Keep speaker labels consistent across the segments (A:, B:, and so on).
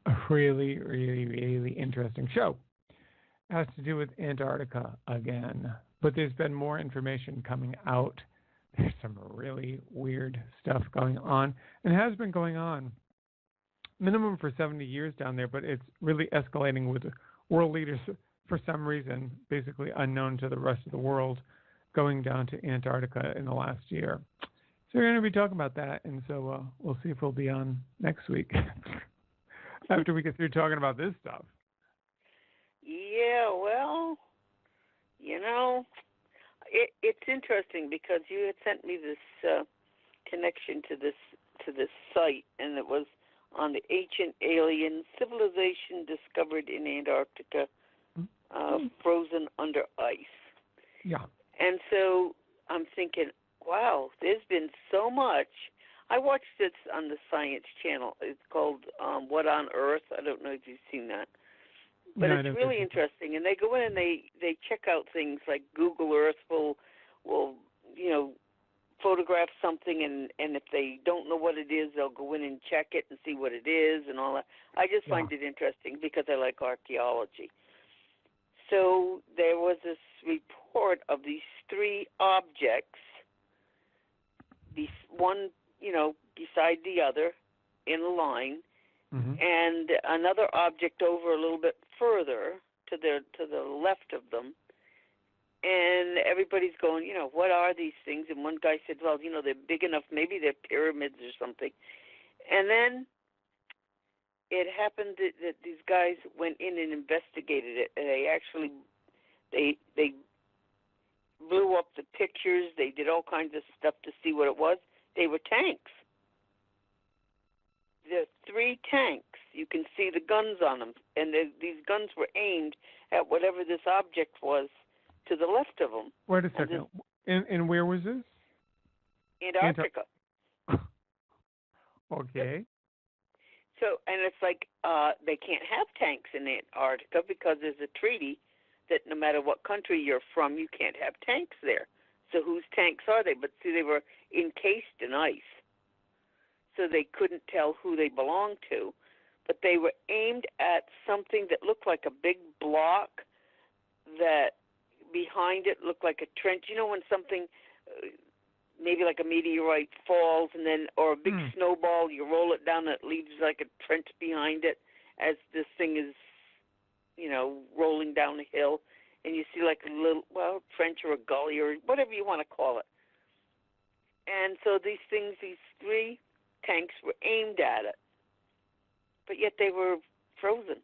A: a really, really, really interesting show. It has to do with Antarctica again, but there's been more information coming out. There's some really weird stuff going on, and has been going on minimum for 70 years down there, but it's really escalating with world leaders for some reason, basically unknown to the rest of the world, going down to Antarctica in the last year. So we're going to be talking about that, and so we'll see if we'll be on next week after we get through talking about this stuff.
B: Yeah, well, it's interesting because you had sent me this connection to this site, and it was on the ancient alien civilization discovered in Antarctica, frozen under ice.
A: Yeah.
B: And so I'm thinking, wow, there's been so much. I watched this on the Science Channel. It's called What on Earth? I don't know if you've seen that. But
A: No,
B: it's really interesting. And they go in and they check out things like Google Earth will photograph something, and if they don't know what it is, they'll go in and check it and see what it is and all that. I just find it interesting because I like archaeology. So there was this report of these three objects, one, beside the other in a line, and another object over a little bit further to the left of them. And everybody's going, what are these things? And one guy said, well, they're big enough, maybe they're pyramids or something. And then it happened that these guys went in and investigated it, and they blew up the pictures. They did all kinds of stuff to see what it was. They were tanks. There are three tanks. You can see the guns on them, and these guns were aimed at whatever this object was to the left of them.
A: Wait a second. And where was this?
B: Antarctica.
A: Okay.
B: So, and it's like they can't have tanks in Antarctica because there's a treaty that no matter what country you're from, you can't have tanks there. So whose tanks are they? But see, they were encased in ice, so they couldn't tell who they belonged to. But they were aimed at something that looked like a big block that behind it looked like a trench. When something, maybe like a meteorite falls, and then, or a big snowball, you roll it down and it leaves like a trench behind it as this thing is, rolling down a hill, and you see like a little, trench or a gully or whatever you want to call it. And so these three tanks were aimed at it, but yet they were frozen.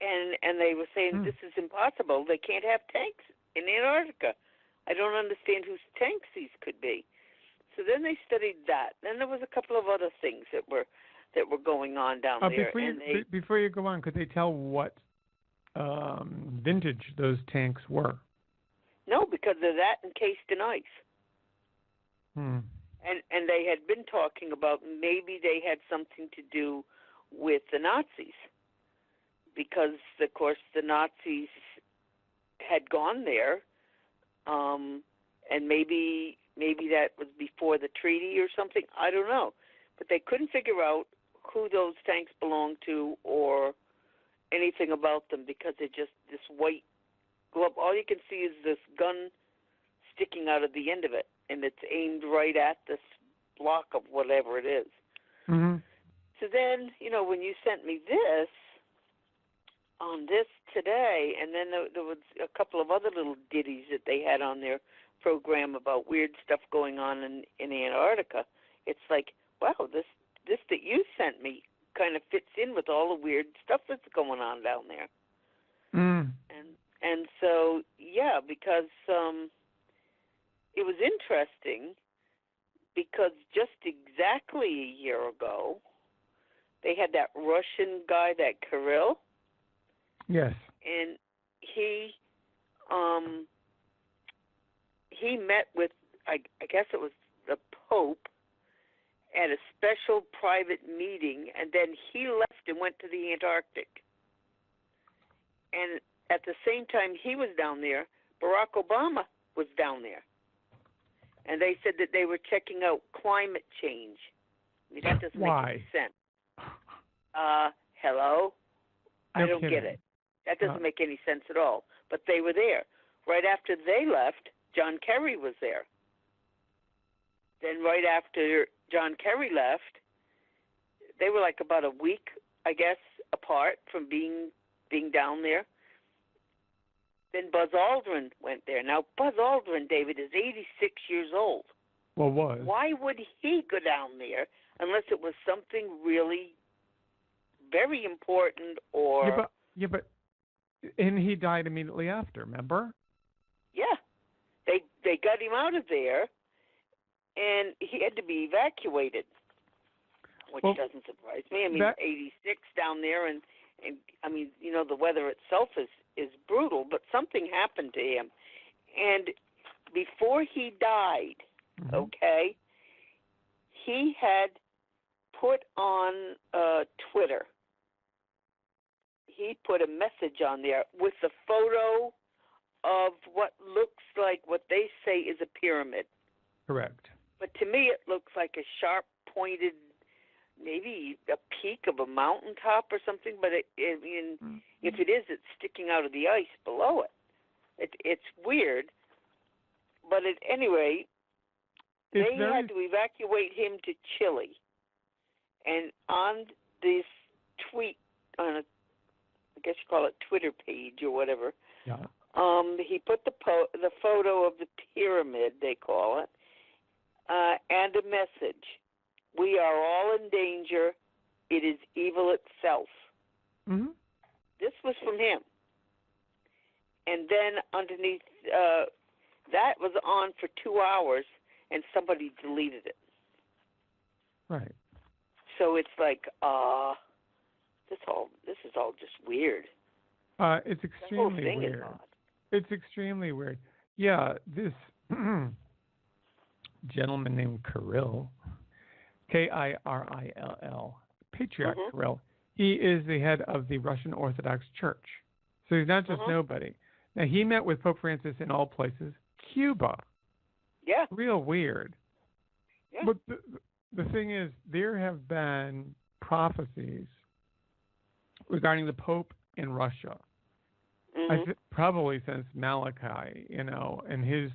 B: And they were saying, this is impossible. They can't have tanks in Antarctica. I don't understand whose tanks these could be. So then they studied that. Then there was a couple of other things that were going on down there.
A: Before you go on, could they tell what vintage those tanks were?
B: No, because they're that encased in ice. And they had been talking about maybe they had something to do with the Nazis, because, of course, the Nazis had gone there, and maybe that was before the treaty or something. I don't know. But they couldn't figure out who those tanks belonged to or anything about them because they're just this white glove. All you can see is this gun sticking out of the end of it, and it's aimed right at this block of whatever it is. So then, when you sent me this, on this today, and then there was a couple of other little ditties that they had on their program about weird stuff going on in Antarctica. It's like, wow, this that you sent me kind of fits in with all the weird stuff that's going on down there. And so, yeah, because it was interesting because just exactly a year ago, they had that Russian guy, that Kirill.
A: Yes.
B: And he met with, I guess it was the Pope at a special private meeting, and then he left and went to the Antarctic. And at the same time he was down there, Barack Obama was down there. And they said that they were checking out climate change. I mean, that doesn't make any sense. Hello?
A: No
B: I don't
A: kidding.
B: get it. That doesn't make any sense at all. But they were there. Right after they left, John Kerry was there. Then right after John Kerry left, they were like about a week, I guess, apart from being down there. Then Buzz Aldrin went there. Now, Buzz Aldrin, David, is 86 years old.
A: Well, was.
B: Why would he go down there unless it was something really very important or...
A: Yeah, but and he died immediately after, remember?
B: Yeah. They got him out of there, and he had to be evacuated, which doesn't surprise me. I mean, 86 down there, and I mean, the weather itself is brutal, but something happened to him. And before he died, okay, he had put on Twitter, he put a message on there with the photo of what looks like what they say is a pyramid.
A: Correct.
B: But to me, it looks like a sharp-pointed, maybe a peak of a mountaintop or something. But if it is, it's sticking out of the ice below it. It's weird. But anyway, they had to evacuate him to Chile. And on this tweet, on a, I guess you call it Twitter page or whatever, he put the photo of the pyramid, they call it, and a message. We are all in danger. It is evil itself.
A: Mm-hmm.
B: This was from him. And then underneath, that was on for 2 hours, and somebody deleted it.
A: Right.
B: So it's like, this is all just weird.
A: It's extremely weird. It's extremely weird. Yeah, this gentleman named Kirill, K-I-R-I-L-L, Patriarch Kirill, he is the head of the Russian Orthodox Church. So he's not just nobody. Now, he met with Pope Francis in all places, Cuba.
B: Yeah.
A: Real weird.
B: Yeah.
A: But the thing is, there have been prophecies regarding the Pope in Russia. Probably since Malachi, and his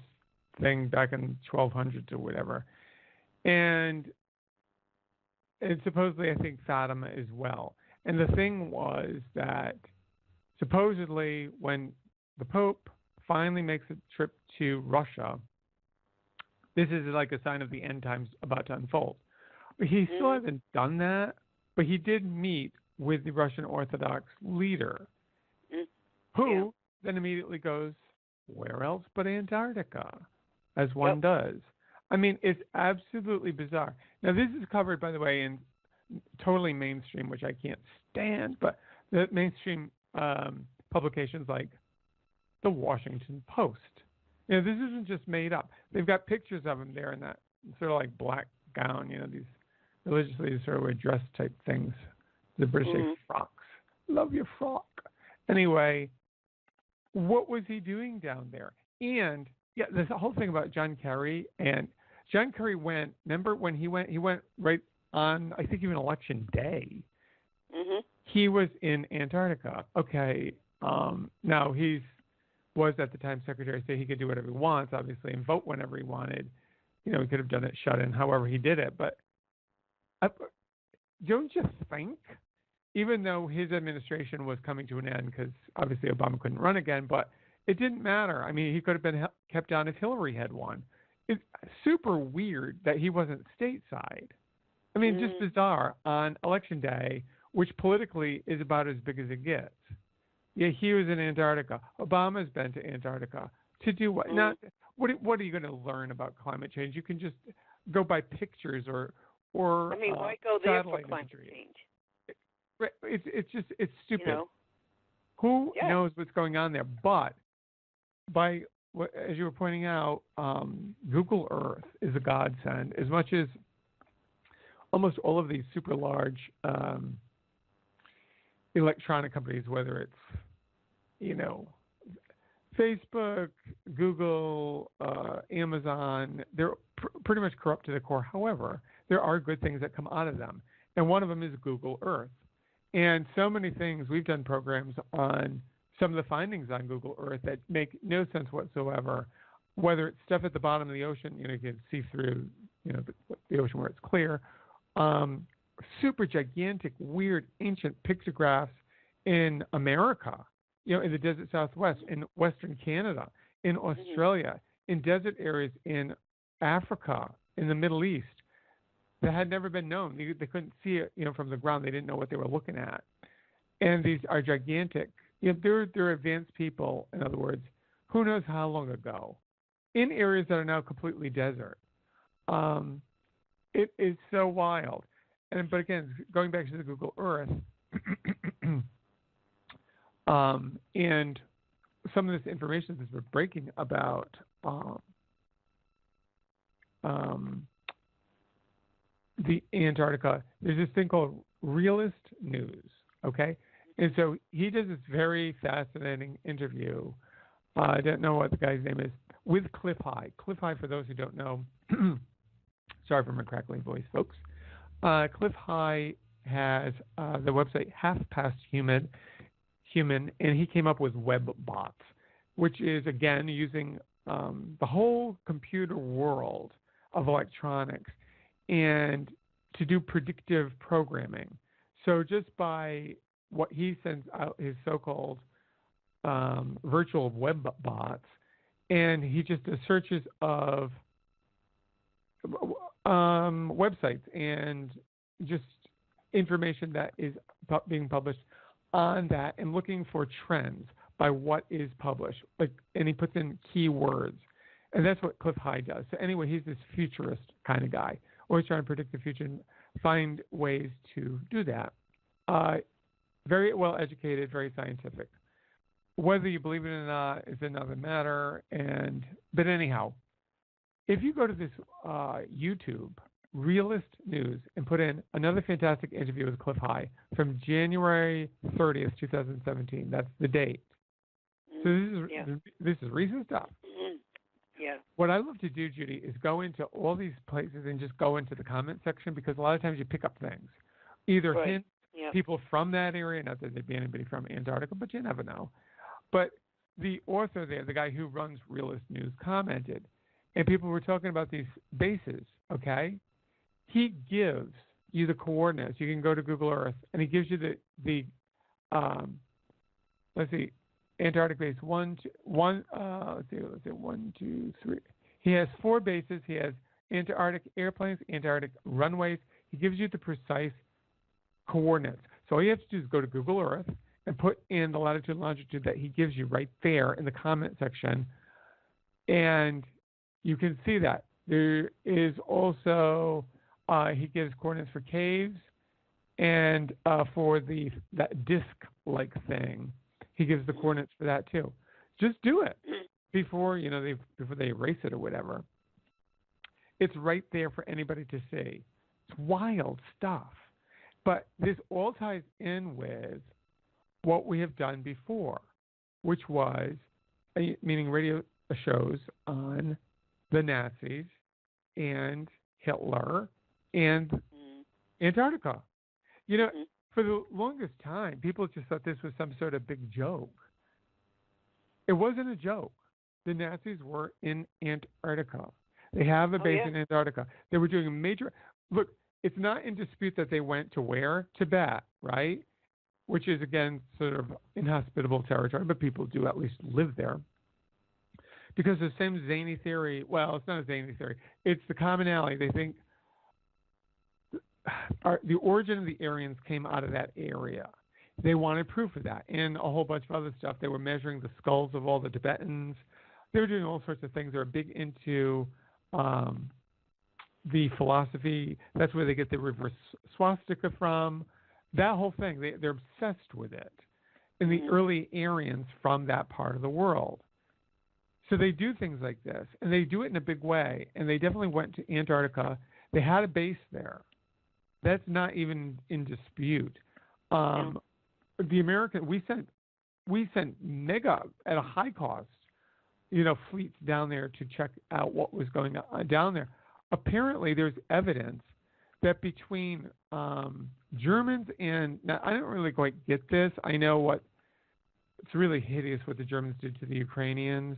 A: thing back in 1200s or whatever. And supposedly, I think Fatima as well. And the thing was that supposedly when the Pope finally makes a trip to Russia, this is like a sign of the end times about to unfold. He still hasn't done that, but he did meet with the Russian Orthodox leader, who then immediately goes, where else but Antarctica, as one does. I mean, it's absolutely bizarre. Now, this is covered, by the way, in totally mainstream, which I can't stand, but the mainstream publications like the Washington Post. This isn't just made up. They've got pictures of him there in that sort of like black gown, these religious leaders sort of wear dress type things. The British frocks. Love your frock. Anyway, what was he doing down there? And this whole thing about John Kerry, and John Kerry went, remember when he went right on, I think even election day. He was in Antarctica. Okay. Now he was at the time Secretary of State. He could do whatever he wants, obviously, and vote whenever he wanted. He could have done it shut in, however he did it. But don't you think, even though his administration was coming to an end, because obviously Obama couldn't run again, but it didn't matter. I mean, he could have been kept on if Hillary had won. It's super weird that he wasn't stateside. I mean, just bizarre on election day, which politically is about as big as it gets. Yeah, he was in Antarctica. Obama's been to Antarctica. To do what? Not what are you going to learn about climate change? You can just go by pictures or
B: I mean, why go there for climate change?
A: It's stupid. Who knows what's going on there? But as you were pointing out, Google Earth is a godsend. As much as almost all of these super large electronic companies, whether it's Facebook, Google, Amazon, they're pretty much corrupt to the core. However, there are good things that come out of them. And one of them is Google Earth. And so many things, we've done programs on some of the findings on Google Earth that make no sense whatsoever. Whether it's stuff at the bottom of the ocean, you can see through, the ocean where it's clear. Super gigantic, weird, ancient pictographs in America, in the desert Southwest, in Western Canada, in Australia, in desert areas in Africa, in the Middle East, that had never been known. They couldn't see it, from the ground. They didn't know what they were looking at. And these are gigantic. They're advanced people, in other words, who knows how long ago, in areas that are now completely desert. It is so wild. But again, going back to the Google Earth, and some of this information that's been breaking about the Antarctica, there's this thing called realist news, okay? And so he does this very fascinating interview. I don't know what the guy's name is, with Cliff High. Cliff High, for those who don't know, sorry for my crackling voice, folks. Cliff High has the website Half Past Human, and he came up with web bots, which is, again, using the whole computer world of electronics and to do predictive programming. So just by what he sends out, his so-called virtual web bots, and he just does searches of websites and just information that is being published on that, and looking for trends by what is published. And he puts in keywords, and that's what Cliff High does. So anyway, he's this futurist kind of guy, always trying to predict the future and find ways to do that. Very well educated, very scientific. Whether you believe it or not is another matter. But anyhow, if you go to this YouTube, Realist News, and put in another fantastic interview with Cliff High from January 30th, 2017, that's the date. So this is recent stuff.
B: Yeah.
A: What I love to do, Judy, is go into all these places and just go into the comment section, because a lot of times you pick up things. Either hints, people from that area, not that there'd be anybody from Antarctica, but you never know. But the author there, the guy who runs Realist News, commented, and people were talking about these bases, okay? He gives you the coordinates. You can go to Google Earth, and he gives you the let's see, Antarctic base 1, 2, 3. He has 4 bases. He has Antarctic airplanes, Antarctic runways. He gives you the precise coordinates. So all you have to do is go to Google Earth and put in the latitude and longitude that he gives you right there in the comment section, and you can see that. There is also, he gives coordinates for caves and for that disc-like thing. He gives the coordinates for that too. Just do it before they erase it or whatever. It's right there for anybody to see. It's wild stuff. But this all ties in with what we have done before, which was, meaning radio shows on the Nazis and Hitler and Antarctica. For the longest time, people just thought this was some sort of big joke. It wasn't a joke. The Nazis were in Antarctica. They have a base in Antarctica. They were doing a major... Look, it's not in dispute that they went to where? Tibet, right? Which is, again, sort of inhospitable territory, but people do at least live there. Because the same zany theory... Well, it's not a zany theory. It's the commonality. They think the origin of the Aryans came out of that area. They wanted proof of that, and a whole bunch of other stuff. They were measuring the skulls of all the Tibetans. They were doing all sorts of things. They were big into the philosophy. That's where they get the reverse swastika from. That whole thing, they're obsessed with it. And the early Aryans from that part of the world. So they do things like this, and they do it in a big way. And they definitely went to Antarctica. They had a base there. That's not even in dispute. The American, we sent mega at a high cost, fleets down there to check out what was going on down there. Apparently, there's evidence that between Germans and now I don't really quite get this. I know what it's really hideous what the Germans did to the Ukrainians.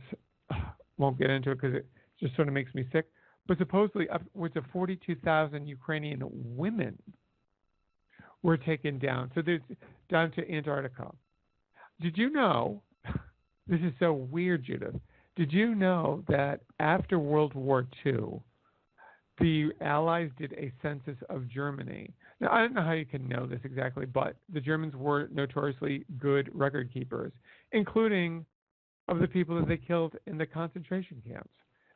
A: Won't get into it because it just sort of makes me sick. But supposedly upwards of 42,000 Ukrainian women were taken down. So there's down to Antarctica. Did you know? This is so weird, Judith. Did you know that after World War II, the Allies did a census of Germany? Now, I don't know how you can know this exactly, but the Germans were notoriously good record keepers, including of the people that they killed in the concentration camps.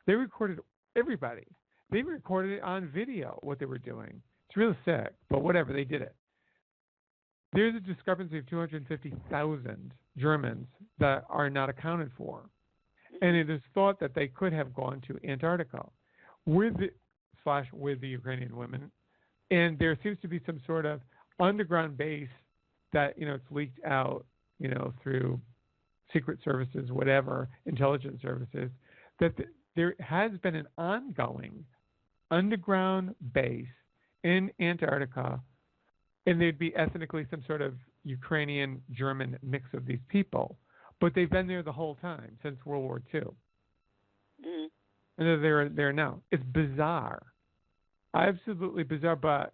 A: They recorded everybody. They recorded it on video, what they were doing. It's really sick, but whatever, they did it. There's a discrepancy of 250,000 Germans that are not accounted for. And it is thought that they could have gone to Antarctica with the Ukrainian women. And there seems to be some sort of underground base that, it's leaked out, through secret services, whatever, intelligence services, that there has been an ongoing underground base in Antarctica, and there'd be ethnically some sort of Ukrainian-German mix of these people. But they've been there the whole time, since World War II.
B: Mm.
A: And they're there now. It's bizarre. Absolutely bizarre, but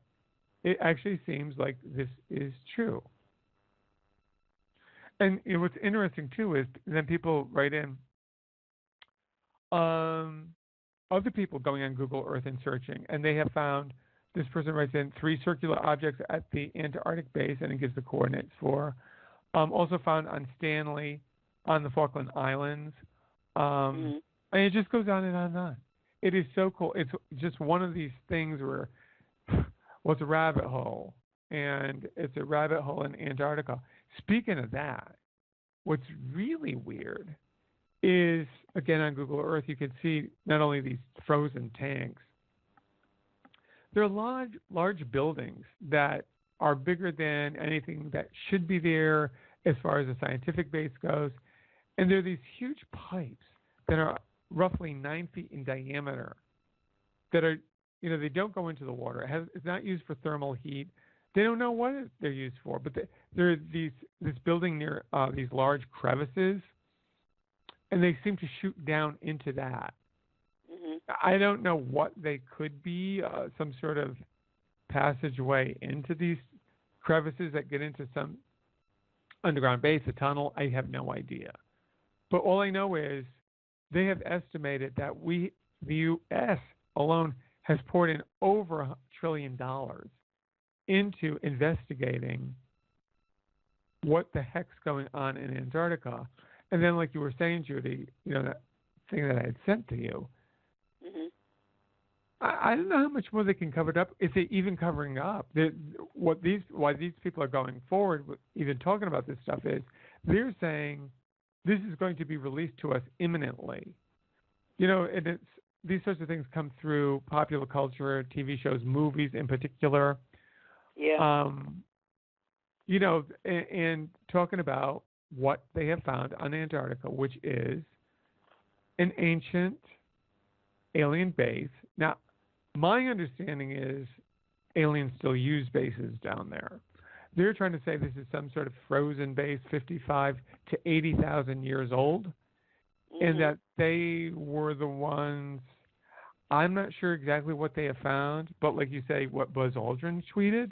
A: it actually seems like this is true. And what's interesting, too, is then people write in other people going on Google Earth and searching, and they have found, this person writes in, 3 circular objects at the Antarctic base, and it gives the coordinates for. Also found on Stanley, on the Falkland Islands. And it just goes on and on and on. It is so cool. It's just one of these things where, well, it's a rabbit hole. And it's a rabbit hole in Antarctica. Speaking of that, what's really weird is, again, on Google Earth, you can see not only these frozen tanks, there are large buildings that are bigger than anything that should be there as far as the scientific base goes. And there are these huge pipes that are roughly 9 feet in diameter that are, they don't go into the water. It's not used for thermal heat. They don't know what they're used for, but there are this building near these large crevices, and they seem to shoot down into that.
B: Mm-hmm.
A: I don't know what they could be, some sort of passageway into these crevices that get into some underground base, a tunnel. I have no idea. But all I know is they have estimated that the U.S. alone has poured in over $1 trillion into investigating what the heck's going on in Antarctica. And then, like you were saying, Judy, that thing that I had sent to you,
B: mm-hmm.
A: I don't know how much more they can cover it up, if they even covering up. Why these people are going forward with even talking about this stuff is they're saying this is going to be released to us imminently. And it's these sorts of things come through popular culture, TV shows, movies in particular.
B: Yeah.
A: And talking about what they have found on Antarctica, which is an ancient alien base. Now, my understanding is aliens still use bases down there. They're trying to say this is some sort of frozen base, 55 to 80,000 years old,
B: Mm-hmm.
A: and that they were the ones. I'm not sure exactly what they have found, but like you say, what Buzz Aldrin tweeted.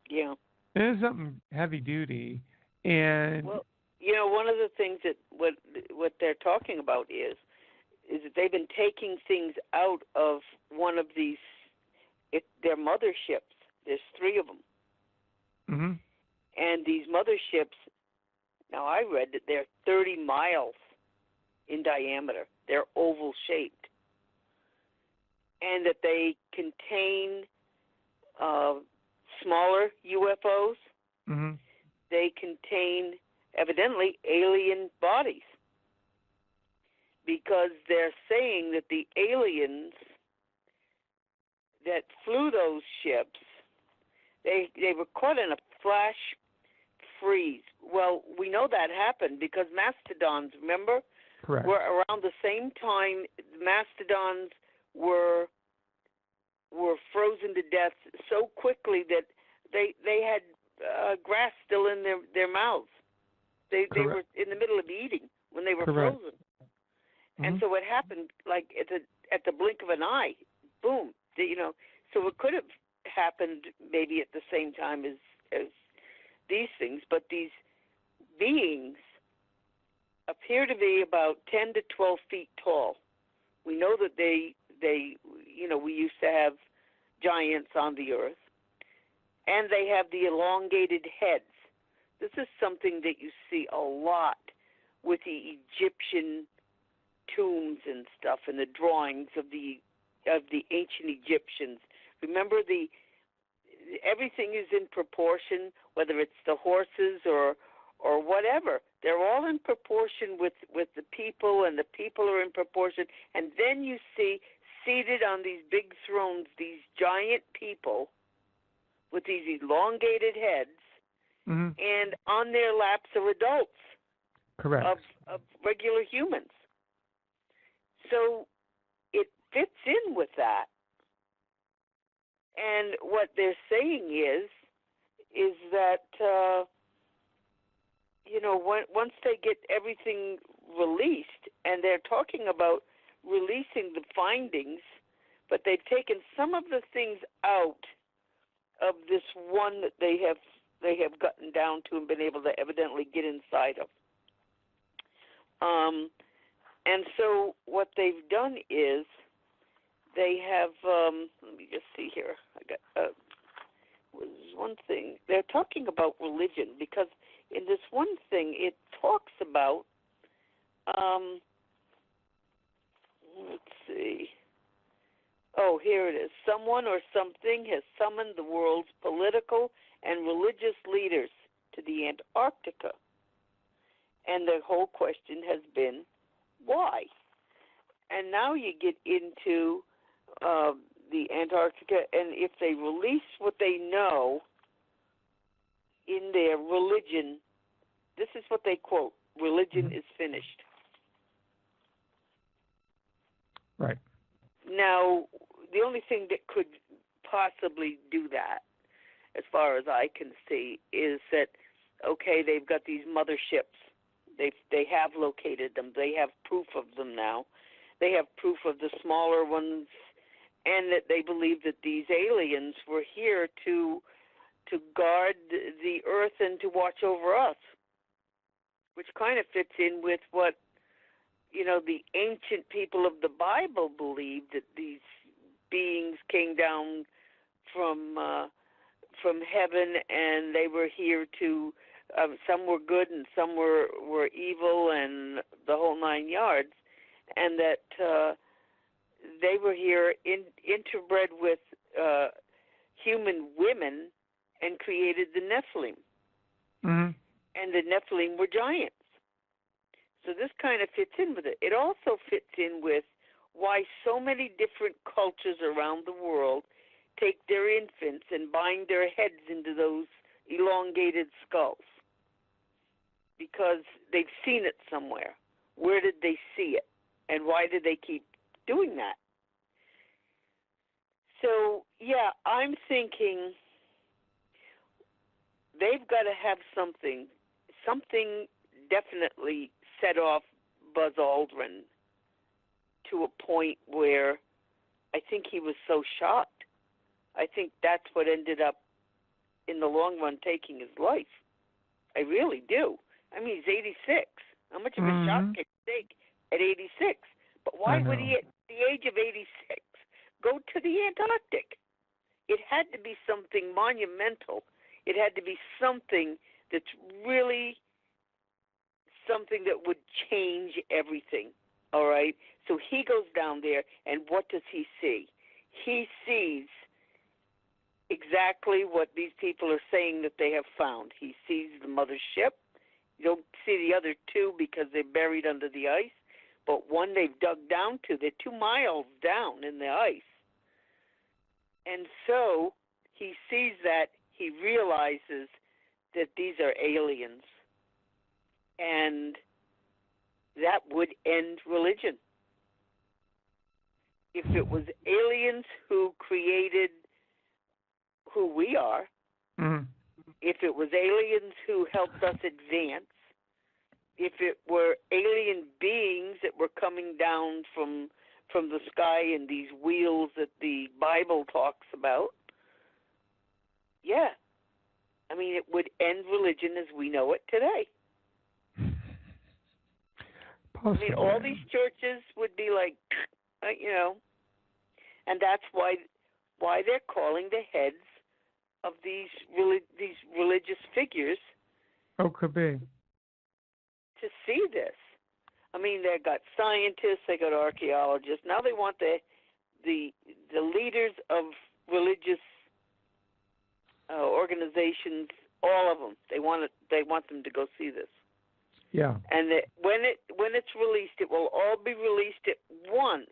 B: Yeah.
A: It is something heavy duty, and
B: well, one of the things that what they're talking about is that they've been taking things out of one of these, their motherships. There's 3 of them.
A: mm-hmm.
B: And these motherships, now I read that they're 30 miles in diameter. They're oval shaped. And that they contain smaller UFOs.
A: Mm-hmm.
B: They contain, evidently, alien bodies. Because they're saying that the aliens that flew those ships, they were caught in a flash freeze. Well, we know that happened because mastodons, remember?
A: Correct.
B: Were around the same time mastodons were frozen to death so quickly that they had grass still in their mouths. They were in the middle of eating when they were
A: Correct.
B: frozen. And so what happened, like at the blink of an eye, boom. So it could have happened maybe at the same time as these things, but these beings appear to be about 10 to 12 feet tall. We know that they we used to have giants on the earth, and they have the elongated heads. This is something that you see a lot with the Egyptian tombs and stuff, and the drawings of the ancient Egyptians. Remember, everything is in proportion, whether it's the horses or whatever. They're all in proportion with the people, and the people are in proportion. And then you see seated on these big thrones these giant people with these elongated heads, and on their laps are adults.
A: Correct.
B: Of regular humans. So it fits in with that. And what they're saying is that once they get everything released, and they're talking about releasing the findings, but they've taken some of the things out of this one that they have gotten down to and been able to evidently get inside of. And so what they've done is they have, let me just see here. I got was one thing. They're talking about religion, because in this one thing it talks about, let's see. Oh, here it is. Someone or something has summoned the world's political and religious leaders to the Antarctica. And the whole question has been, why? And now you get into the Antarctica, and if they release what they know in their religion, this is what they quote: religion is finished.
A: Right.
B: Now, the only thing that could possibly do that, as far as I can see, is that, okay, they've got these motherships. They have located them. They have proof of them now. They have proof of the smaller ones, and that they believe that these aliens were here to guard the earth and to watch over us, which kind of fits in with what, the ancient people of the Bible believed, that these beings came down from heaven, and they were here to, some were good and some were evil, and the whole 9 yards, and that they were here interbred with human women and created the Nephilim. And the Nephilim were giants. So this kind of fits in with it. It also fits in with why so many different cultures around the world take their infants and bind their heads into those elongated skulls. Because they've seen it somewhere. Where did they see it? And why did they keep doing that? So, yeah, I'm thinking they've got to have something definitely set off Buzz Aldrin to a point where I think he was so shocked. I think that's what ended up, in the long run, taking his life. I really do. I mean, he's 86. How much of a shock can you take at 86? But why would he, at the age of 86, go to the Antarctic? It had to be something monumental. It had to be something that's really something that would change everything, all right? So he goes down there, and what does he see? He sees exactly what these people are saying that they have found. He sees the mothership. You don't see the other two because they're buried under the ice, but one they've dug down to. They're 2 miles down in the ice. And so he sees that. He realizes that these are aliens. And that would end religion. If it was aliens who created who we are,
A: Mm-hmm.
B: if it was aliens who helped us advance, if it were alien beings that were coming down from the sky in these wheels that the Bible talks about, yeah. I mean, it would end religion as we know it today.
A: Possibly.
B: I mean, all these churches would be like, and that's why they're calling the heads of these religious figures.
A: Oh, could be.
B: To see this. I mean, they got scientists, they got archaeologists. Now they want the leaders of religious organizations, all of them. They want them to go see this.
A: Yeah.
B: And when it's released, it will all be released at once.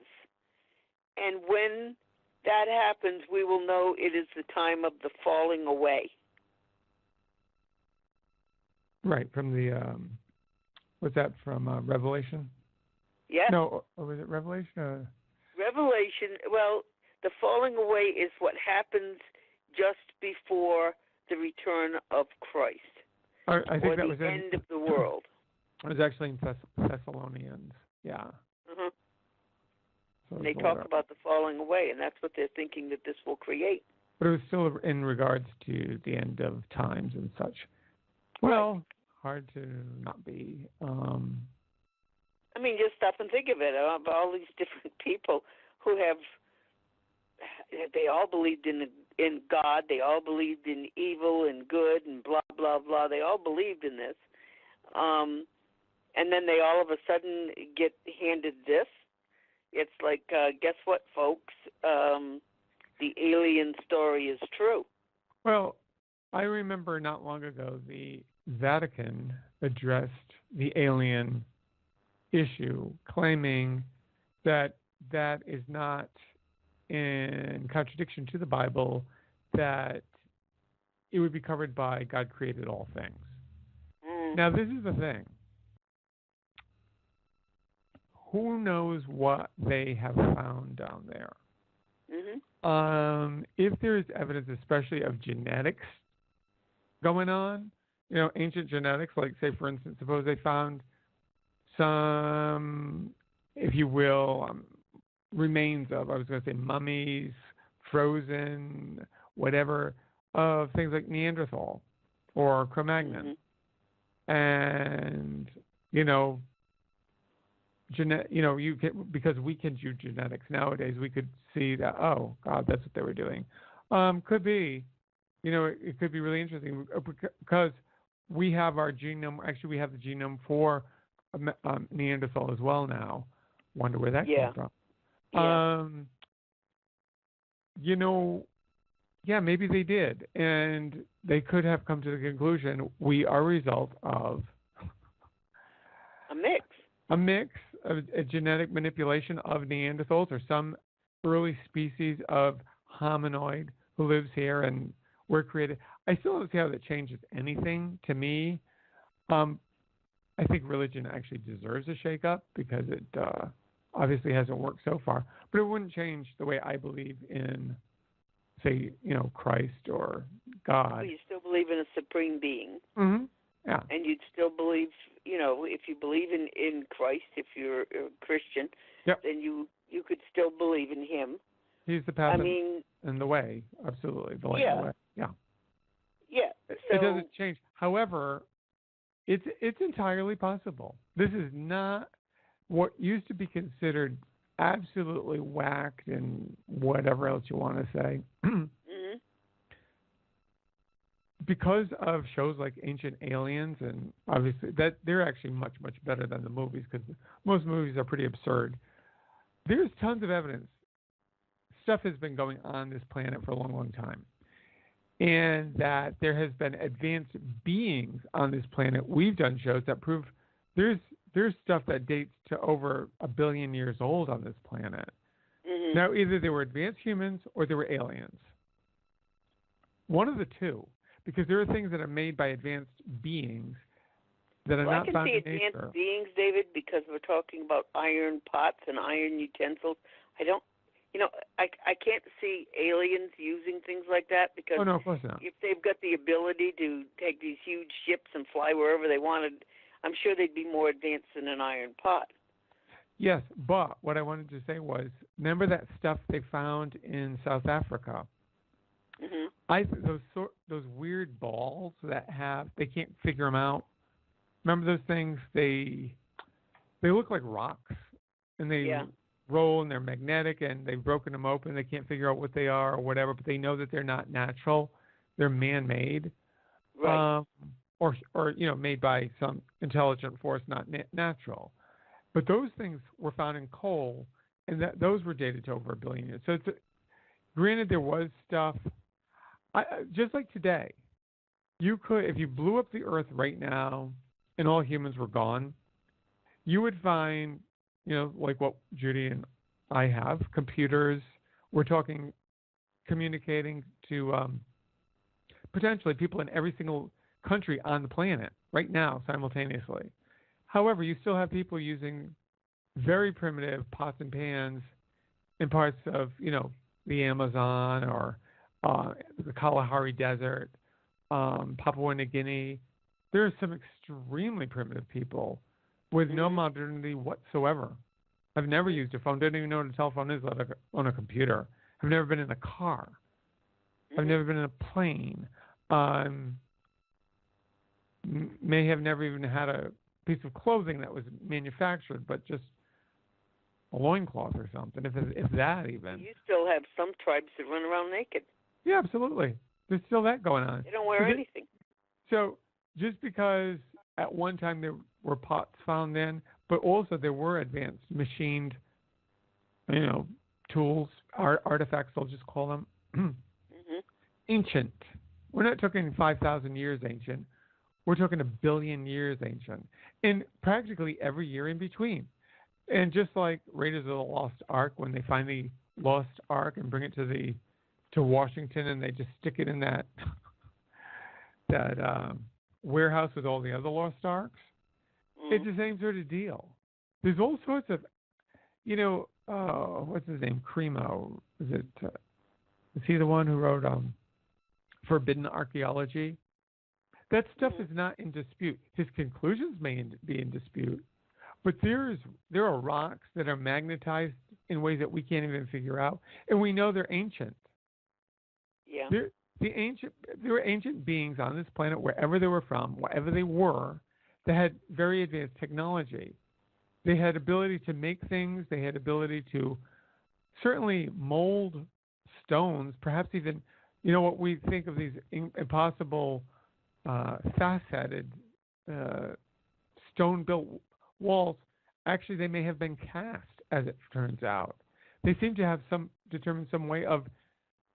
B: And when that happens, we will know it is the time of the falling away.
A: Right, from the what's that from Revelation?
B: Yeah.
A: No, or was it Revelation?
B: Revelation. Well, the falling away is what happens just before the return of Christ,
A: I think
B: or
A: that
B: the
A: was
B: end of the world.
A: It was actually in Thessalonians. Yeah.
B: Uh-huh.
A: So
B: And they talk about the falling away, and that's what they're thinking that this will create.
A: But it was still in regards to the end of times and such. Well,
B: right.
A: Hard to not be.
B: I mean, just stop and think of it. Of all these different people who they all believed in God. They all believed in evil and good and blah, blah, blah. They all believed in this. And then they all of a sudden get handed this. It's like, guess what, folks? The alien story is true.
A: Well, I remember not long ago the Vatican addressed the alien issue, claiming that is not in contradiction to the Bible, that it would be covered by God created all things. Now, this is the thing. Who knows what they have found down there?
B: Mm-hmm.
A: If there is evidence, especially of genetics going on, ancient genetics, like, say, for instance, suppose they found some, if you will, remains of, I was going to say mummies, frozen, whatever, of things like Neanderthal or Cro-Magnon.
B: Mm-hmm.
A: And, you can, because we can do genetics nowadays, we could see that, oh, God, that's what they were doing. Could be, it could be really interesting because we have our genome, actually we have the genome for Neanderthal as well now. Wonder where that came from.
B: Yeah.
A: Maybe they did. And they could have come to the conclusion we are a result of a mix of a genetic manipulation of Neanderthals or some early species of hominoid who lives here and we're created. I still don't see how that changes anything to me. I think religion actually deserves a shake-up because it obviously hasn't worked so far. But it wouldn't change the way I believe in, say, Christ or God.
B: Well, you still believe in a supreme being.
A: Mm-hmm. Yeah.
B: And you'd still believe, if you believe in Christ, if you're a Christian,
A: yep.
B: then you could still believe in him.
A: He's the path and the way. Absolutely. The light and the way. Yeah.
B: Yeah.
A: So, it doesn't change. However, it's entirely possible. This is not what used to be considered absolutely whacked and whatever else you want to say.
B: Mm-hmm.
A: Because of shows like Ancient Aliens, and obviously that they're actually much, much better than the movies because most movies are pretty absurd. There's tons of evidence. Stuff has been going on this planet for a long, long time. And that there has been advanced beings on this planet. We've done shows that prove there's stuff that dates to over 1 billion years old on this planet.
B: Mm-hmm.
A: Now, either they were advanced humans or they were aliens. One of the two. Because there are things that are made by advanced beings that are not found in nature.
B: I can see advanced beings, David, because we're talking about iron pots and iron utensils. I can't see aliens using things like that because
A: Oh no, of course not.
B: if they've got the ability to take these huge ships and fly wherever they wanted, I'm sure they'd be more advanced than an iron pot.
A: Yes, but what I wanted to say was, remember that stuff they found in South Africa?
B: Mhm.
A: Those weird balls that they can't figure them out. Remember those things? They look like rocks, and they
B: Yeah.
A: roll and they're magnetic, and they've broken them open. They can't figure out what they are or whatever, but they know that they're not natural. They're man-made,
B: Right.
A: or made by some intelligent force, not natural. But those things were found in coal, and those were dated to over 1 billion years. So granted, there was stuff. Just like today, you could, if you blew up the Earth right now, and all humans were gone, you would find, like what Judy and I have, computers. We're talking, communicating to potentially people in every single country on the planet right now simultaneously. However, you still have people using very primitive pots and pans in parts of, the Amazon or the Kalahari Desert, Papua New Guinea. There are some extremely primitive people with no modernity whatsoever. I've never used a phone. Don't even know what a telephone is, let alone a computer. I've never been in a car. I've never been in a plane. May have never even had a piece of clothing that was manufactured, but just a loincloth or something, if that even.
B: You still have some tribes that run around naked.
A: Yeah, absolutely. There's still that going on.
B: They don't wear anything.
A: So just because at one time there were pots found then, but also there were advanced machined, tools, artifacts, I'll just call them, ancient. We're not talking 5,000 years ancient. We're talking 1 billion years ancient. And practically every year in between. And just like Raiders of the Lost Ark, when they find the Lost Ark and bring it to Washington, and they just stick it in that warehouse with all the other Lost Arks, it's the same sort of deal. There's all sorts of, what's his name? Cremo. Is he the one who wrote Forbidden Archaeology? That stuff is not in dispute. His conclusions may be in dispute, but there are rocks that are magnetized in ways that we can't even figure out, and we know they're ancient.
B: Yeah.
A: There were ancient beings on this planet, wherever they were from, whatever they were, that had very advanced technology. They had ability to make things. They had ability to certainly mold stones, perhaps even, what we think of these impossible faceted stone-built walls. Actually, they may have been cast, as it turns out. They seem to have determined some way of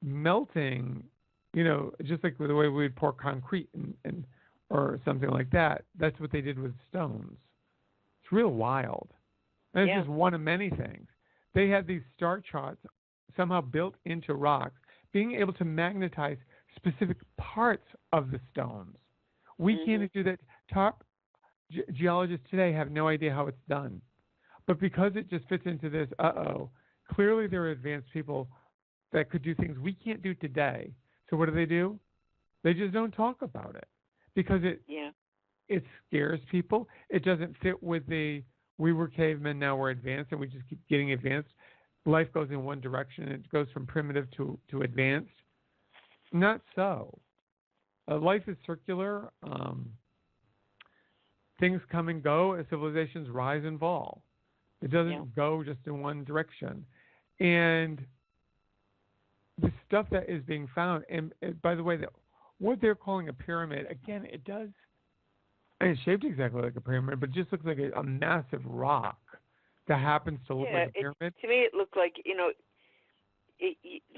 A: melting, just like the way we would pour concrete and or something like that. That's what they did with stones. It's real wild. And it's just one of many things. They had these star charts somehow built into rocks, being able to magnetize specific parts of the stones. We can't do that. Top geologists today have no idea how it's done. But because it just fits into this, clearly there are advanced people that could do things we can't do today. So what do? They just don't talk about it because it scares people. It doesn't fit with we were cavemen, now we're advanced, and we just keep getting advanced. Life goes in one direction. It goes from primitive to advanced. Not so. Life is circular. Things come and go as civilizations rise and fall. It doesn't go just in one direction. And the stuff that is being found, and by the way, what they're calling a pyramid, again, it's shaped exactly like a pyramid, but it just looks like a massive rock that happens to look like a pyramid.
B: To me, it looked like,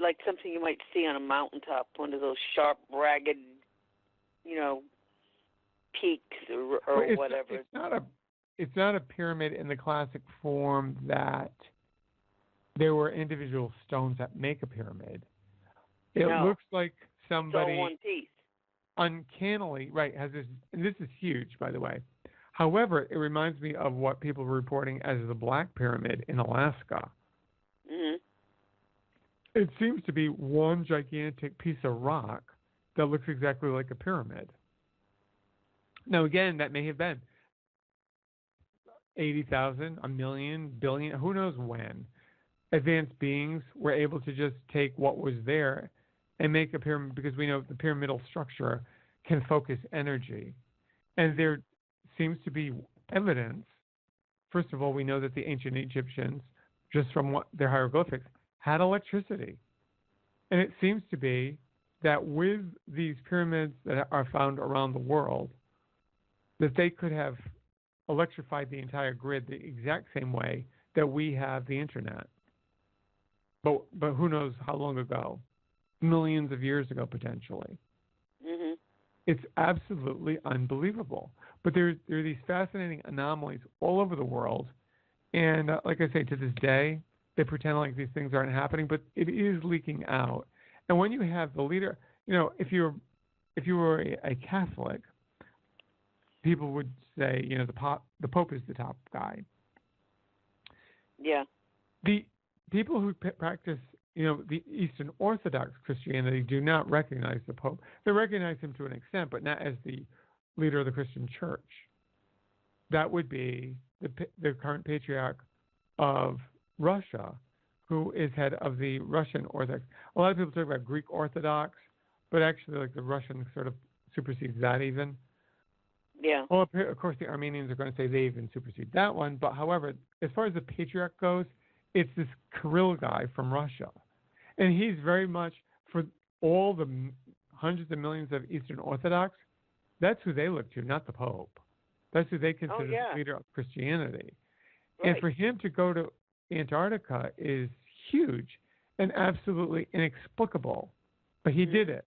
B: like something you might see on a mountaintop, one of those sharp, ragged, peaks or whatever.
A: It's not a pyramid in the classic form that there were individual stones that make a pyramid. It looks like somebody
B: it's all one piece.
A: Uncannily, has this, and this is huge, by the way. However, it reminds me of what people were reporting as the Black Pyramid in Alaska. it seems to be one gigantic piece of rock that looks exactly like a pyramid. Now, again, that may have been 80,000, a million, billion, who knows when. Advanced beings were able to just take what was there and make a pyramid, because we know the pyramidal structure can focus energy. And there seems to be evidence. First of all, we know that the ancient Egyptians, just from what their hieroglyphics, had electricity. And it seems to be that with these pyramids that are found around the world, that they could have electrified the entire grid the exact same way that we have the internet. But who knows how long ago? Millions of years ago, potentially.
B: Mm-hmm.
A: It's absolutely unbelievable. But there are these fascinating anomalies all over the world. And like I say, to this day, they pretend like these things aren't happening, but it is leaking out. And when you have the leader, if you were a Catholic, people would say, the Pope is the top guy.
B: Yeah.
A: The people who practice, the Eastern Orthodox Christianity do not recognize the Pope. They recognize him to an extent, but not as the leader of the Christian Church. That would be the current patriarch of Russia, who is head of the Russian Orthodox. A lot of people talk about Greek Orthodox, but actually, like, the Russian sort of supersedes that even.
B: Yeah.
A: Well, of course, the Armenians are going to say they even supersede that one. But however, as far as the patriarch goes, it's this Kirill guy from Russia. And he's very much, for all the hundreds of millions of Eastern Orthodox, that's who they look to, not the Pope. That's who they consider the leader of Christianity.
B: Right.
A: And for him to go to Antarctica is huge and absolutely inexplicable. But he did it.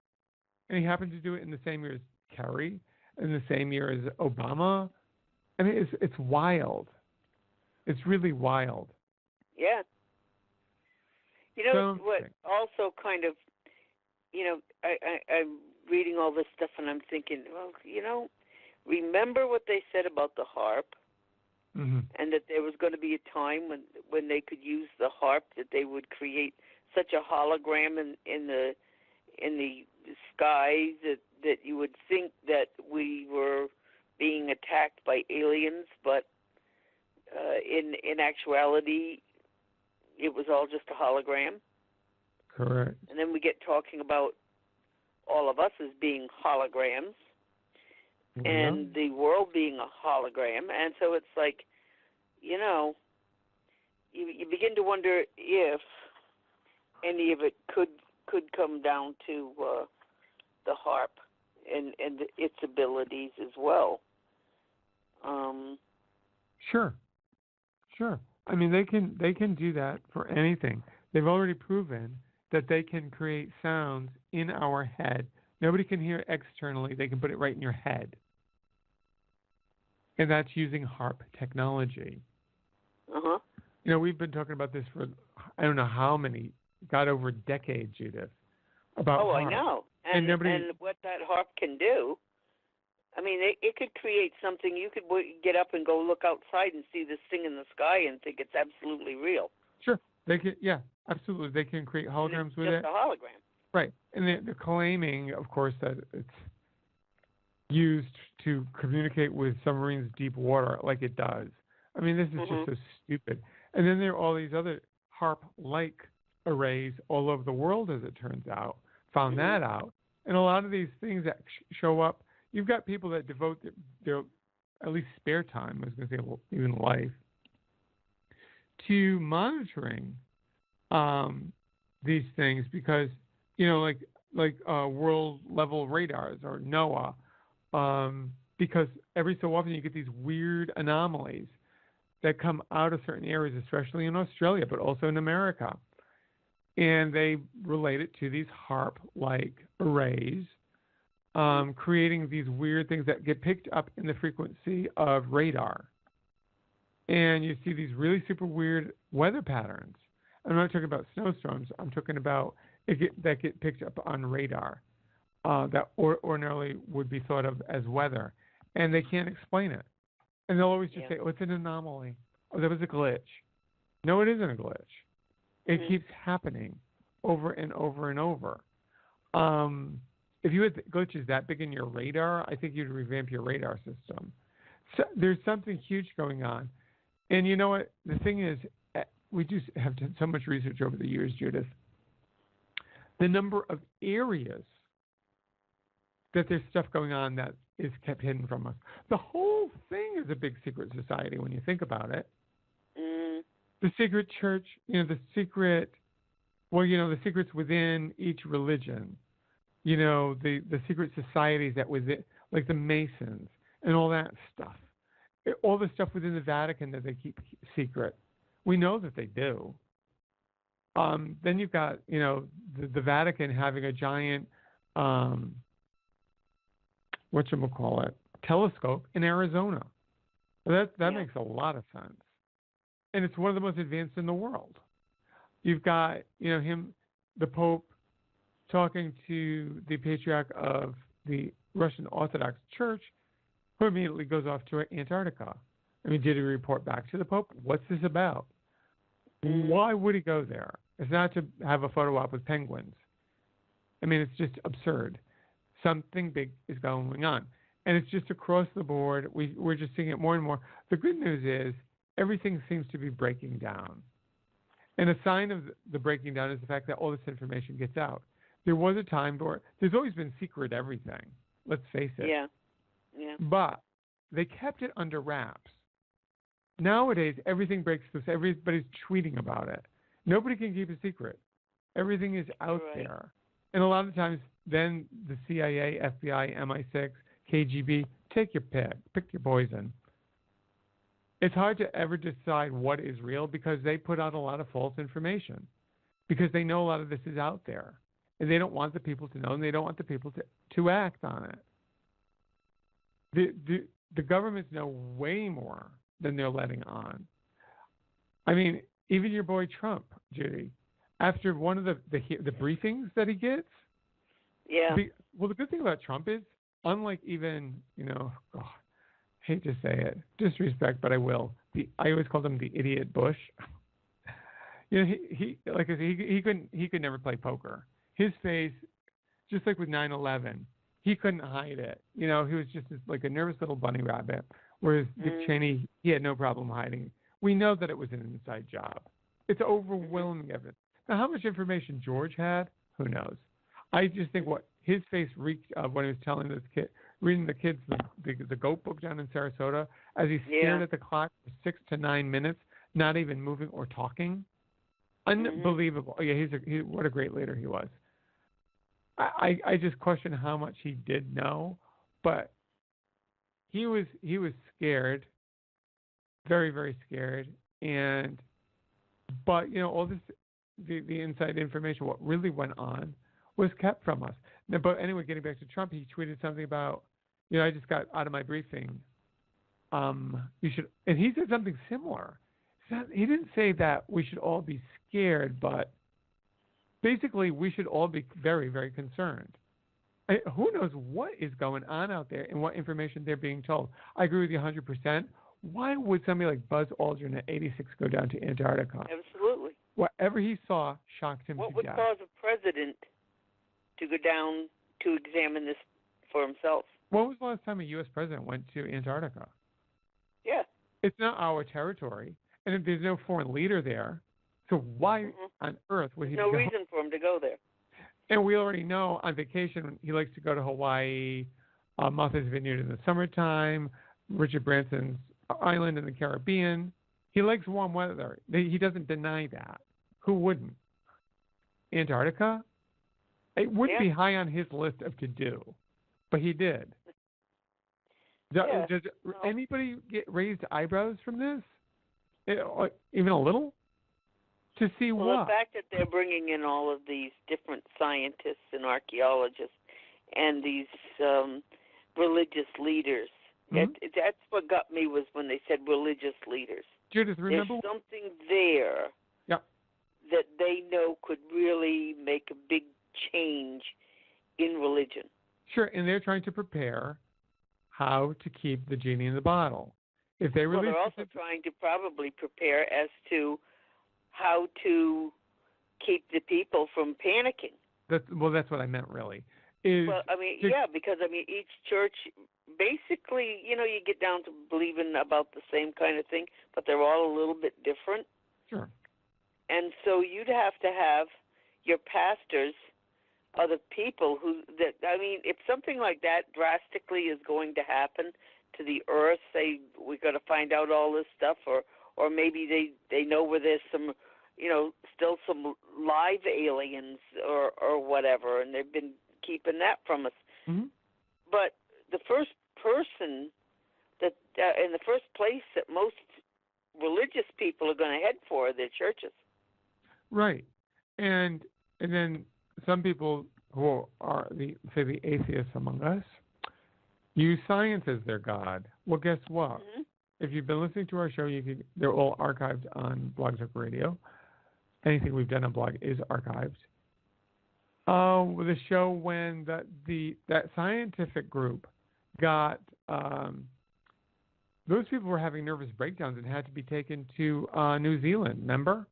A: And he happened to do it in the same year as Kerry, in the same year as Obama. I mean, it's wild. It's really wild.
B: Yeah. What also kind of, I'm reading all this stuff and I'm thinking, well, remember what they said about the harp, and that there was going to be a time when they could use the harp, that they would create such a hologram in the skies that you would think that we were being attacked by aliens, but in actuality, it was all just a hologram.
A: Correct.
B: And then we get talking about all of us as being holograms, and the world being a hologram. And so it's like, you begin to wonder if any of it could come down to the harp and its abilities as well.
A: Sure. I mean, they can do that for anything. They've already proven that they can create sounds in our head. Nobody can hear it externally. They can put it right in your head. And that's using harp technology.
B: Uh-huh.
A: We've been talking about this for, I don't know how many, got over a decade, Judith, about harp.
B: I know. And what that harp can do, I mean, it could create something. You could get up and go look outside and see this thing in the sky and think it's absolutely real.
A: Sure. They can, yeah, absolutely. They can create holograms with it.
B: Just a hologram.
A: Right. And they're claiming, of course, that it's used to communicate with submarines deep water like it does. I mean, this is just so stupid. And then there are all these other harp-like arrays all over the world, as it turns out, found that out. And a lot of these things that show up, you've got people that devote their at least spare time, I was going to say, well, even life, to monitoring these things because, like world level radars or NOAA, because every so often you get these weird anomalies that come out of certain areas, especially in Australia, but also in America. And they relate it to these harp-like arrays, creating these weird things that get picked up in the frequency of radar. And you see these really super weird weather patterns. I'm not talking about snowstorms. I'm talking about that get picked up on radar that ordinarily would be thought of as weather. And they can't explain it. And they'll always just say, oh, it's an anomaly. Oh, that was a glitch. No, it isn't a glitch. It keeps happening. over and over and over. If you had glitches that big in your radar, I think you'd revamp your radar system. So there's something huge going on. And you know what? The thing is, we just have done so much research over the years, Judith. The number of areas that there's stuff going on that is kept hidden from us. The whole thing is a big secret society when you think about it. The secret church, the secret, the secrets within each religion, the secret societies that within, like the Masons and all that stuff. All the stuff within the Vatican that they keep secret. We know that they do. Then you've got, the Vatican having a giant, telescope in Arizona. That makes a lot of sense. And it's one of the most advanced in the world. You've got, the Pope, talking to the Patriarch of the Russian Orthodox Church, who immediately goes off to Antarctica. Did he report back to the Pope? What's this about? Why would he go there? It's not to have a photo op with penguins. It's just absurd. Something big is going on. And it's just across the board. We're just seeing it more and more. The good news is everything seems to be breaking down. And a sign of the breaking down is the fact that all this information gets out. There was a time where there's always been secret everything. Let's face it.
B: Yeah.
A: But they kept it under wraps. Nowadays, everything breaks loose. Everybody's tweeting about it. Nobody can keep a secret. Everything is out there. And a lot of times, then the CIA, FBI, MI6, KGB, take your pick. Pick your poison. It's hard to ever decide what is real because they put out a lot of false information because they know a lot of this is out there. And they don't want the people to know, and they don't want the people to act on it. The governments know way more than they're letting on. Even your boy Trump, Judy, after one of the briefings that he gets.
B: Yeah.
A: The good thing about Trump is, unlike even, hate to say it, disrespect, but I will. I always called him the idiot Bush. He could never play poker. His face, just like with 9/11, he couldn't hide it. He was just like a nervous little bunny rabbit. Whereas Dick Cheney, he had no problem hiding. We know that it was an inside job. It's overwhelming evidence. Now, how much information George had, who knows? I just think what his face reeked of when he was telling this kid, reading the kids the goat book down in Sarasota, as he stared at the clock for 6 to 9 minutes, not even moving or talking. Unbelievable. Oh, yeah, what a great leader he was. I just question how much he did know, but he was scared, very, very scared, but all this the inside information, what really went on, was kept from us. But anyway, getting back to Trump, he tweeted something about, I just got out of my briefing. You should, and he said something similar. He didn't say that we should all be scared, but basically we should all be very, very concerned. Who knows what is going on out there and what information they're being told. I agree with you 100%. Why would somebody like Buzz Aldrin at 86 go down to Antarctica?
B: Absolutely.
A: Whatever he saw shocked him to death.
B: What would cause a president to go down to examine this for himself?
A: When was the last time a U.S. president went to Antarctica?
B: Yeah.
A: It's not our territory, and if there's no foreign leader there, so why on earth would he go?
B: No reason for him to go there.
A: And we already know on vacation he likes to go to Hawaii, Martha's Vineyard in the summertime, Richard Branson's island in the Caribbean. He likes warm weather. He doesn't deny that. Who wouldn't? Antarctica? It would be high on his list of to-do, but he did. Does anybody get raised eyebrows from this? Even a little? To see what?
B: The fact that they're bringing in all of these different scientists and archaeologists and these religious leaders. That's what got me was when they said religious leaders.
A: Judith, remember?
B: There's something there that they know could really make a big change in religion.
A: Sure, and they're trying to prepare how to keep the genie in the bottle. If they
B: they're also trying to probably prepare as to how to keep the people from panicking.
A: That's what I meant really.
B: Well, I mean, yeah, because I mean, each church basically, you get down to believing about the same kind of thing, but they're all a little bit different.
A: Sure.
B: And so you'd have to have your pastors are the people if something like that drastically is going to happen to the earth, say we got to find out all this stuff, or maybe they know where there's some, still some live aliens or whatever, and they've been keeping that from us.
A: Mm-hmm.
B: But the first person that in the first place that most religious people are going to head for are their churches.
A: Right. And then some people who are the atheists among us use science as their God. Well, guess what?
B: Mm-hmm.
A: If you've been listening to our show, they're all archived on Blog Talk Radio. Anything we've done on blog is archived. The show when that scientific group got those people were having nervous breakdowns and had to be taken to New Zealand. Remember?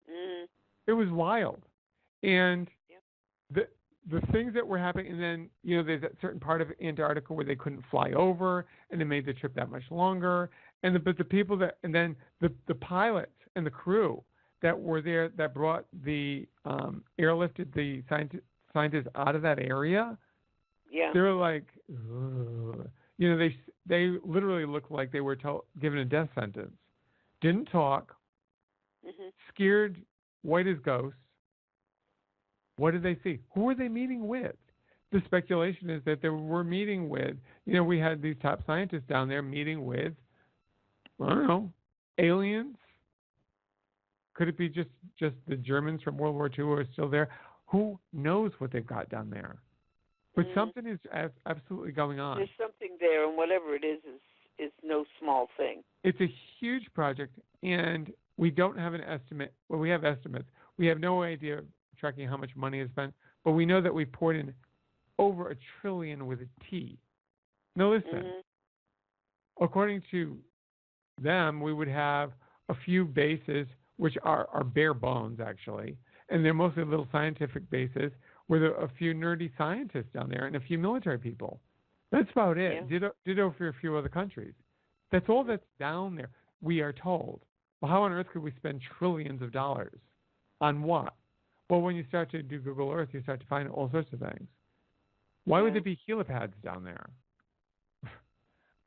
B: Mm-hmm.
A: It was wild, and the things that were happening, and then there's that certain part of Antarctica where they couldn't fly over, and it made the trip that much longer. But the people and then the pilots and the crew that were there that brought the airlifted the scientists out of that area.
B: Yeah.
A: They were like, ugh. They literally looked like they were given a death sentence. Didn't talk.
B: Mm-hmm.
A: Scared, white as ghosts. What did they see? Who were they meeting with? The speculation is that they were meeting with, we had these top scientists down there meeting with, I don't know, aliens. Could it be just the Germans from World War II who are still there? Who knows what they've got down there? But something is absolutely going on.
B: There's something there, and whatever it is no small thing.
A: It's a huge project, and we don't have an estimate. Well, we have estimates. We have no idea of tracking how much money is spent, but we know that we've poured in over $1 trillion with a T. Now listen, according to them, we would have a few bases, which are bare bones actually, and they're mostly little scientific bases with a few nerdy scientists down there and a few military people. That's about it.
B: Yeah.
A: Ditto for a few other countries. That's all that's down there, we are told. Well, how on earth could we spend trillions of dollars? On what? Well, when you start to do Google Earth, you start to find all sorts of things. Why would there be helipads down there?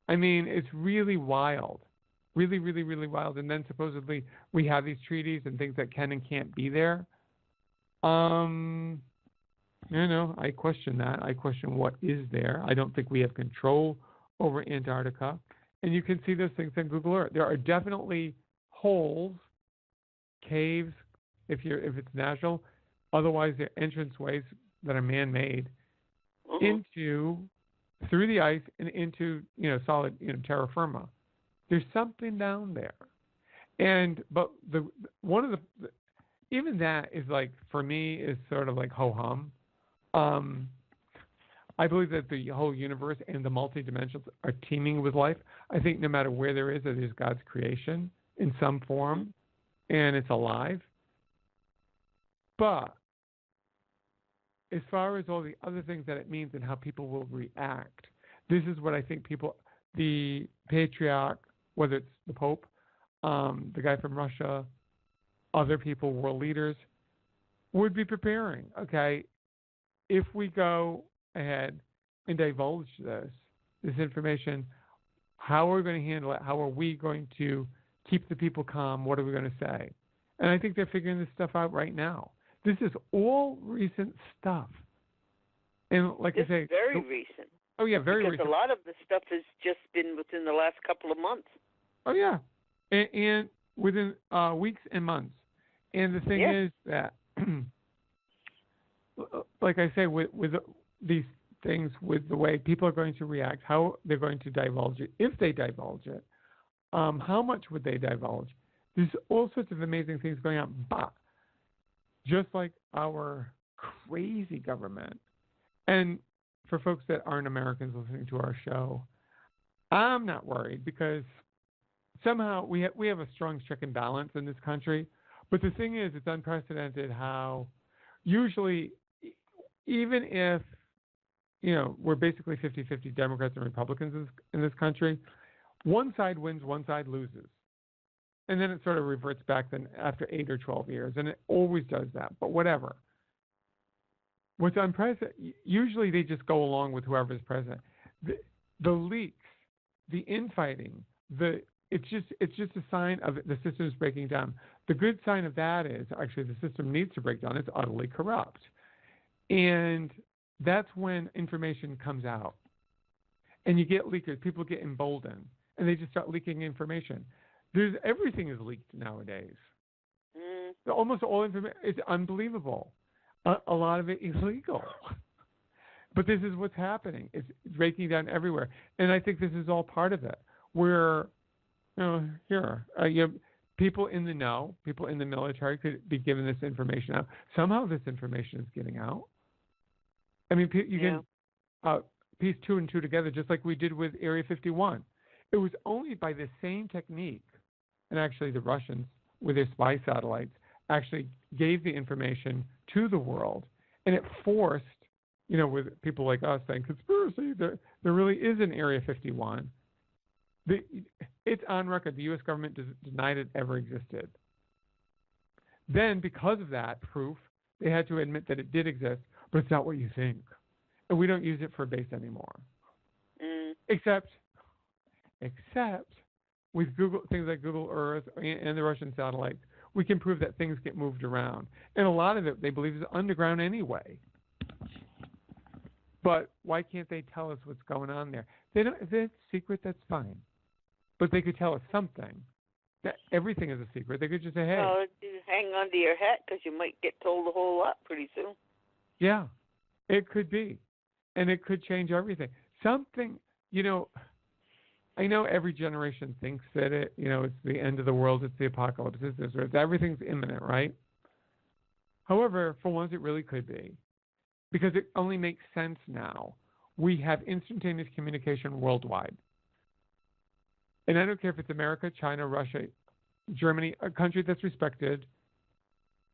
A: I mean, it's really wild. Really, really, really wild. And then supposedly we have these treaties and things that can and can't be there. I question that. I question what is there. I don't think we have control over Antarctica. And you can see those things on Google Earth. There are definitely holes, caves, if it's natural. Otherwise, they're entranceways that are man-made through the ice and into solid terra firma. There's something down there, but even that is like, for me, is sort of like ho hum. I believe that the whole universe and the multi-dimensions are teeming with life. I think no matter where there is God's creation in some form, and it's alive. But as far as all the other things that it means and how people will react, this is what I think the patriarch, whether it's the Pope, the guy from Russia, other people, world leaders, would be preparing. Okay, if we go ahead and divulge this information, how are we going to handle it? How are we going to keep the people calm? What are we going to say? And I think they're figuring this stuff out right now. This is all recent stuff. And like I say,
B: very recent.
A: Oh, yeah, very recent.
B: Because a lot of the stuff has just been within the last couple of months.
A: Oh, yeah. And within weeks and months. And the thing is that, like I say, with these things, with the way people are going to react, how they're going to divulge it, if they divulge it, how much would they divulge? There's all sorts of amazing things going on. But just like our crazy government, and for folks that aren't Americans listening to our show, I'm not worried because somehow we have a strong check and balance in this country, But the thing is, it's unprecedented how usually, even if, we're basically 50-50 Democrats and Republicans in this country, one side wins, one side loses. And then it sort of reverts back then after 8 or 12 years. And it always does that. But whatever. What's unprecedented, usually they just go along with whoever's president. The leaks, the infighting, it's just a sign of the system's breaking down. The good sign of that is actually the system needs to break down. It's utterly corrupt. And that's when information comes out. And you get leakers. People get emboldened. And they just start leaking information. Everything is leaked nowadays. Almost all information is unbelievable. A lot of it illegal. But this is what's happening. It's breaking down everywhere. And I think this is all part of it. Where, you have people in the know, people in the military could be given this information out. Somehow this information is getting out. I mean, you can piece 2 and 2 together just like we did with Area 51. It was only by the same technique, and actually the Russians, with their spy satellites, actually gave the information to the world, and it forced, with people like us saying conspiracy, there really is an Area 51. It's on record. The U.S. government denied it ever existed. Then, because of that proof, they had to admit that it did exist, but it's not what you think, and we don't use it for a base anymore. Except with Google, things like Google Earth and the Russian satellites, we can prove that things get moved around. And a lot of it, they believe, is underground anyway. But why can't they tell us what's going on there? If it's secret, that's fine. But they could tell us something. That everything is a secret. They could just say, hey.
B: Well, hang on to your hat because you might get told a whole lot pretty soon.
A: Yeah, it could be. And it could change everything. Something, I know every generation thinks that it's the end of the world, it's the apocalypse, everything's imminent, right? However, for once, it really could be, because it only makes sense now. We have instantaneous communication worldwide. And I don't care if it's America, China, Russia, Germany, a country that's respected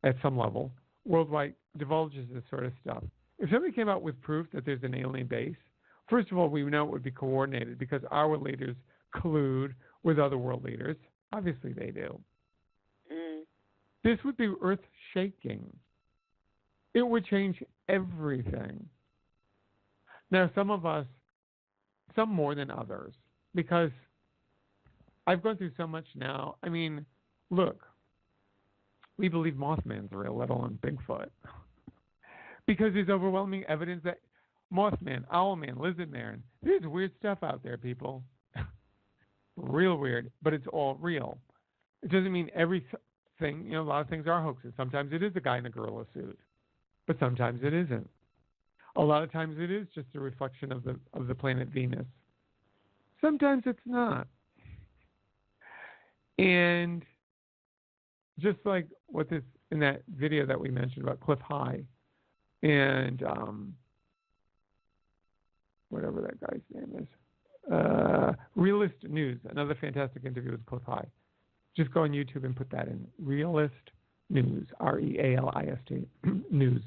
A: at some level, worldwide, divulges this sort of stuff. If somebody came out with proof that there's an alien base, first of all, we know it would be coordinated because our leaders collude with other world leaders. Obviously, they do. This would be earth-shaking. It would change everything. Now, some of us, some more than others, because I've gone through so much now. I mean, look, we believe Mothman's real, let alone Bigfoot. Because there's overwhelming evidence that Mothman, Owlman, Lizardman, there's weird stuff out there, people. Real weird, but it's all real. It doesn't mean everything, a lot of things are hoaxes. Sometimes it is a guy in a gorilla suit, but sometimes it isn't. A lot of times it is just a reflection of the planet Venus. Sometimes it's not. And just like what this in that video that we mentioned about Cliff High and whatever that guy's name is, Realist News, another fantastic interview with Cliff High. Just go on YouTube and put that in. Realist News, REALIST News.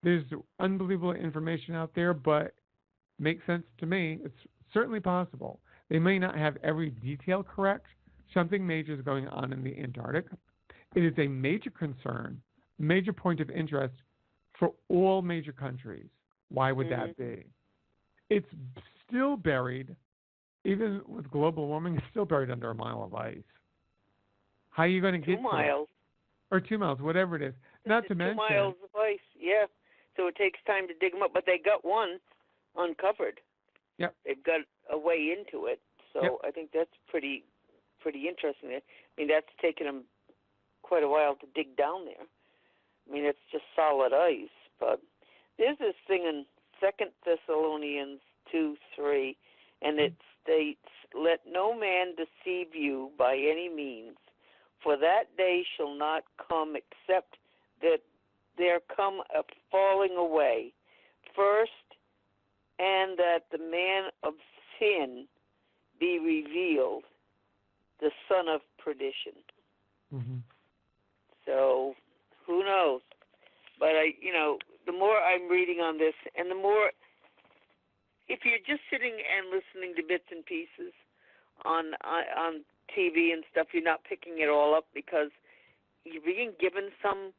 A: There's unbelievable information out there, but makes sense to me. It's certainly possible. They may not have every detail correct. Something major is going on in the Antarctic. It is a major concern, major point of interest for all major countries. Why would that be? It's still buried, even with global warming, it's still buried under a mile of ice. How are you going to get
B: 2 miles?
A: To it? Or 2 miles, whatever it is. Not to mention
B: 2 miles of ice, yeah. So it takes time to dig them up, but they got one uncovered.
A: Yep.
B: They've got a way into it, so
A: yep.
B: I think that's pretty interesting. I mean, that's taken them quite a while to dig down there. I mean, it's just solid ice. But there's this thing in 2 Thessalonians 2:3, and it states, "Let no man deceive you by any means, for that day shall not come except that there come a falling away first, and that the man of sin be revealed, information.
A: Mm-hmm.
B: So who knows? But the more I'm reading on this, and the more, if you're just sitting and listening to bits and pieces on TV and stuff, you're not picking it all up because you're being given some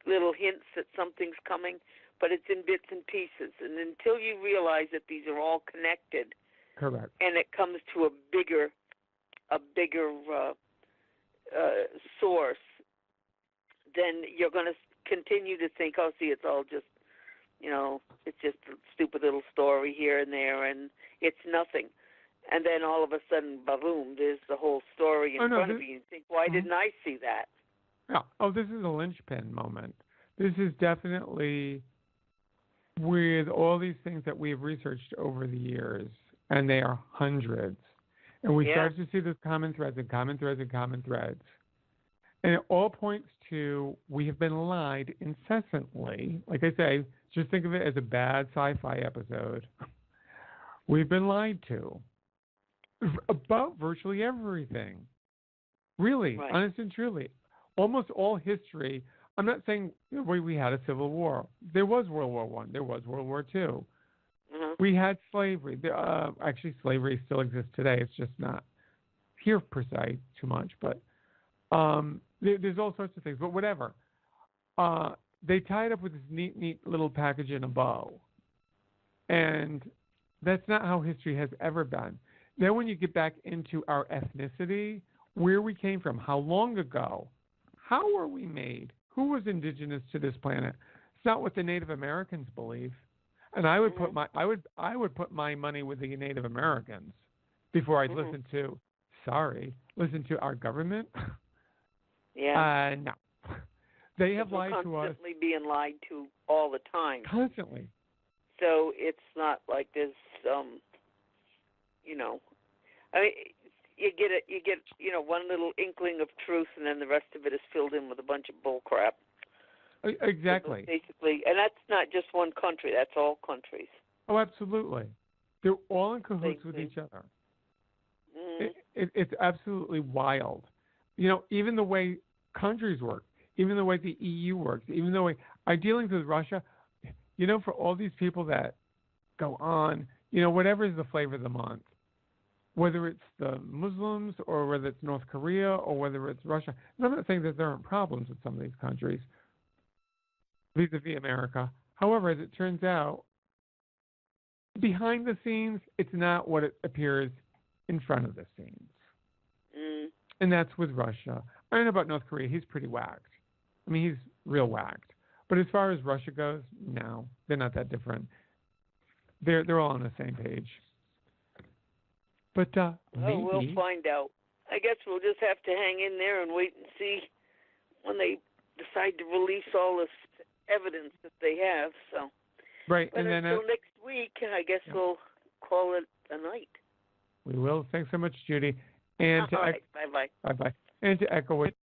B: little hints that something's coming, but it's in bits and pieces. And until you realize that these are all connected,
A: correct,
B: and it comes to a bigger source, then you're going to continue to think, oh, see, it's all just, it's just a stupid little story here and there, and it's nothing. And then all of a sudden, boom, there's the whole story in front of you. You think, why didn't I see that?
A: Yeah. Oh, this is a linchpin moment. This is definitely with all these things that we've researched over the years, and they are hundreds. And we started to see those common threads and common threads and common threads. And it all points to we have been lied incessantly. Like I say, just think of it as a bad sci-fi episode. We've been lied to about virtually everything. Really, honest and truly. Almost all history. I'm not saying we had a civil war. There was World War I. There was World War II.
B: Mm-hmm.
A: We had slavery. Actually, slavery still exists today. It's just not here per se too much. But there's all sorts of things. But whatever. They tie it up with this neat little package in a bow. And that's not how history has ever been. Then when you get back into our ethnicity, where we came from, how long ago, how were we made? Who was indigenous to this planet? It's not what the Native Americans believe. And I would put put my money with the Native Americans before I'd listen to our government.
B: Yeah.
A: No. They have lied to us.
B: Constantly being lied to all the time.
A: Constantly.
B: So it's not like there's I mean, you get one little inkling of truth, and then the rest of it is filled in with a bunch of bull crap.
A: Exactly.
B: Basically, and that's not just one country; that's all countries.
A: Oh, absolutely. They're all in cahoots with each other. It's absolutely wild. Even the way countries work, even the way the EU works, even the way our dealings with Russia. For all these people that go on, whatever is the flavor of the month, whether it's the Muslims or whether it's North Korea or whether it's Russia. And I'm not saying that there aren't problems with some of these countries vis-a-vis America. However, as it turns out, behind the scenes, it's not what it appears in front of the scenes. And that's with Russia. I don't know about North Korea. He's pretty whacked. I mean, he's real whacked. But as far as Russia goes, no, they're not that different. They're all on the same page. But
B: we'll find out. I guess we'll just have to hang in there and wait and see when they decide to release all this evidence that they have. So,
A: right,
B: but
A: and then
B: until next week, I guess we'll call it a night.
A: We will. Thanks so much, Judy. And
B: all right, bye-bye.
A: Bye-bye. And to echo what